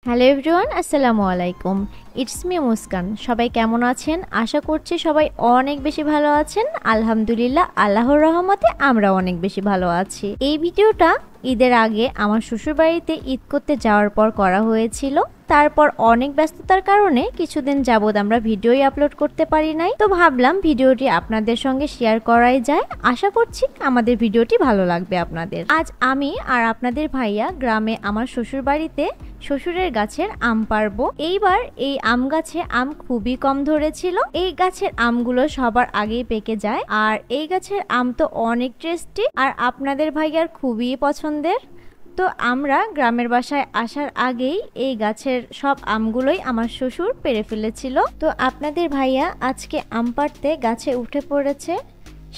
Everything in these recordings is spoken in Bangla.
হ্যালো এভরিওয়ান, আসসালামু আলাইকুম। It's me Muskan. সবাই কেমন আছেন? আশা করছি সবাই অনেক বেশি ভালো আছেন। আলহামদুলিল্লাহ, আল্লাহর রহমতে আমরা অনেক বেশি ভালো আছি। এই ভিডিওটা ঈদের আগে আমার শ্বশুরবাড়িতে ঈদ করতে যাওয়ার পর করা হয়েছিল। তারপর অনেক ব্যস্ততার কারণে কিছুদিন যাবৎ আমরা ভিডিওই আপলোড করতে পারি নাই, তো ভাবলাম ভিডিওটি আপনাদের সঙ্গে শেয়ার করাই যায়। আশা করছি আমাদের ভিডিওটি ভালো লাগবে আপনাদের। আজ আমি আর আপনাদের ভাইয়া গ্রামে আমার শ্বশুরবাড়িতে শ্বশুরের গাছের আম পারবো। এইবার এই আম গাছে আম খুবই কম ধরেছিল। এই গাছের আমগুলো সবার আগেই পেকে যায়, আর এই গাছের আম তো অনেক টেস্টি আর আপনাদের ভাইয়ার খুবই পছন্দের। তো আমরা গ্রামের বাসায় আসার আগেই এই গাছের সব আমগুলোই আমার শ্বশুর পেরে ফেলেছিল। তো আপনাদের ভাইয়া আজকে আম পাড়তে গাছে উঠে পড়েছে।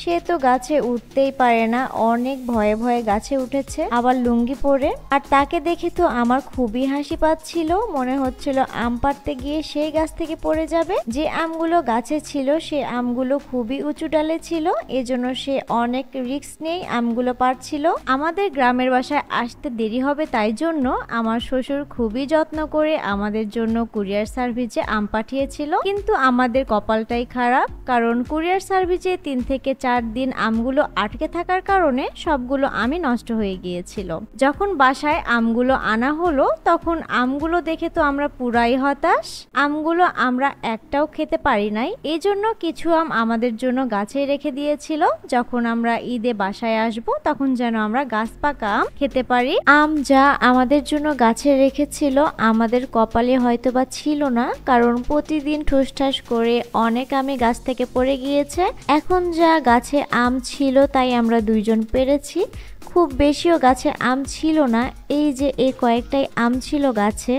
সে তো গাছে উঠতেই পারে না, অনেক ভয়ে ভয়ে গাছে উঠেছে, আবার লুঙ্গি পরে। আর তাকে দেখে তো আমার খুবই হাসি পাচ্ছিল, মনে হচ্ছিল আম পাড়তে গিয়ে সেই গাছ থেকে পড়ে যাবে। যে আমগুলো গাছে ছিল সে আমগুলো খুবই উঁচু ডালে ছিল, এজন্য সে অনেক রিস্ক নিয়েই আমগুলো পাড়ছিল। আমাদের গ্রামের বাসায় আসতে দেরি হবে, তাই জন্য আমার শ্বশুর খুবই যত্ন করে আমাদের জন্য কুরিয়ার সার্ভিসে আম পাঠিয়েছিল। কিন্তু আমাদের কপালটাই খারাপ, কারণ কুরিয়ার সার্ভিসে 3 থেকে 4 দিন আমগুলো আটকে থাকার কারণে সবগুলো আমই নষ্ট হয়ে গিয়েছিল। যখন বাসায় আমগুলো আনা হলো তখন আমগুলো দেখে তো আমরা পুরাই হতাশ। আমগুলো আমরা একটাও খেতে পারি নাই, এই জন্য কিছু আম আমাদের জন্য গাছে রেখে দিয়েছিল। যখন আমরা ঈদে বাসায় আসব তখন যেন আমরা গাছ পাকা আম খেতে পারি। আম যা আমাদের জন্য গাছে রেখেছিল আমাদের কপালে হয়তোবা ছিল না, কারণ প্রতিদিন ঠুসঠাস করে অনেক আমই গাছ থেকে পড়ে গিয়েছে। এখন যা গাছে আম ছিল তাই আমরা দুইজন পেরেছি। খুব বেশিও গাছে আম ছিল না, এই যে এই কয়েকটাই আম ছিল গাছে।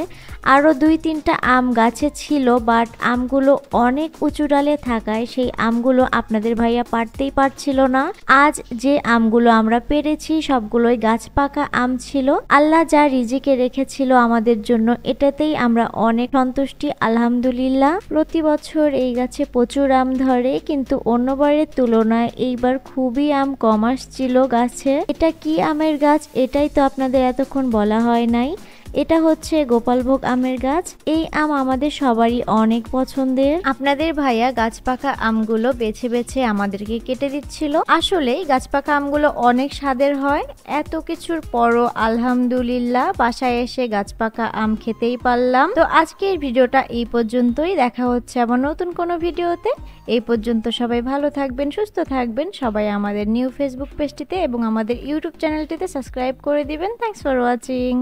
আরও 2-3টা আম গাছে ছিল, বাট আমগুলো অনেক উঁচু ডালে থাকায় সেই আমগুলো আপনাদের ভাইয়া পারতেই পারছিল না। আজ যে আমগুলো আমরা পেরেছি সবগুলোই গাছ পাকা আম ছিল। আল্লাহ যা রিজিকে রেখেছিল আমাদের জন্য এটাতেই আমরা অনেক সন্তুষ্টি, আলহামদুলিল্লাহ। প্রতি বছর এই গাছে প্রচুর আম ধরে, কিন্তু অন্যবারের তুলনায় এইবার খুবই আম কম আসছিল গাছে। এটা কি আমের গাছ এটাই তো আপনাদের এতক্ষণ বলা হয় নাই। এটা হচ্ছে গোপালভোগ আমের গাছ। এই আম আমাদের সবারই অনেক পছন্দের। আপনাদের ভাইয়া গাছ পাকা আমগুলো বেছে বেছে আমাদেরকে কেটে দিচ্ছিল। আসলে গাছ পাকা আমগুলো অনেক স্বাদের হয়। এত কিছুর পরও আলহামদুলিল্লাহ বাসায় এসে গাছ পাকা আম খেতেই পারলাম। তো আজকের ভিডিওটা এই পর্যন্তই, দেখা হচ্ছে আবার নতুন কোনো ভিডিওতে। এই পর্যন্ত সবাই ভালো থাকবেন, সুস্থ থাকবেন। সবাই আমাদের নিউ ফেসবুক পেজটিতে এবং আমাদের ইউটিউব চ্যানেলটিতে সাবস্ক্রাইব করে দিবেন। Thanks for watching.